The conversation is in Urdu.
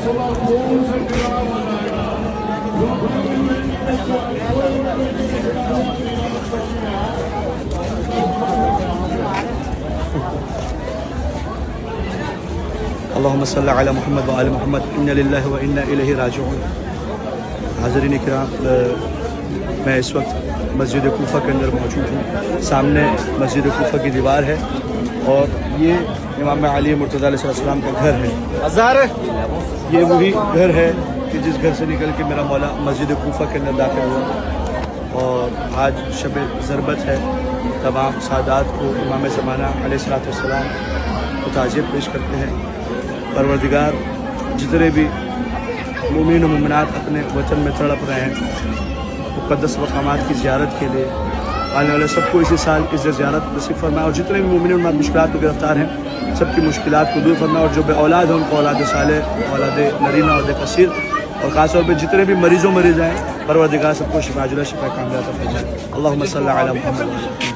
اللہم صلی علی محمد و آل محمد انا للہ و انا الیہ راجعون۔ حاضرین کرام، میں اس وقت مسجد کوفہ کے اندر موجود ہوں۔ سامنے مسجد کوفہ کی دیوار ہے اور یہ امام علی مرتضیٰ علیہ السلام کا گھر ہے۔ یہ وہی گھر ہے کہ جس گھر سے نکل کے میرا مولا مسجد کوفہ کے اندر داخل ہوا، اور آج شب ضربت ہے۔ تمام سادات کو امام زمانہ علیہ السلام کو تعزیت پیش کرتے ہیں۔ پروردگار جتنے بھی مومن و مومنات اپنے وطن میں تڑپ رہے ہیں مقدس مقامات کی زیارت کے لیے، آنے والے سب کو اسی سال اس زیارت نصیب فرمائے، اور جتنے بھی مومن و مومنات مشکلات میں گرفتار ہیں سب کی مشکلات کو دور فرمائے، اور جو بے اولاد ہیں ان کو اولاد صالح، اولاد نرینہ، اولاد کثیر، اور خاص طور پہ جتنے بھی مریض ہیں پروردگار سب کو شفا عاجلہ، شفا کاملہ عطا فرمائے۔ اللہم صلی علی محمد۔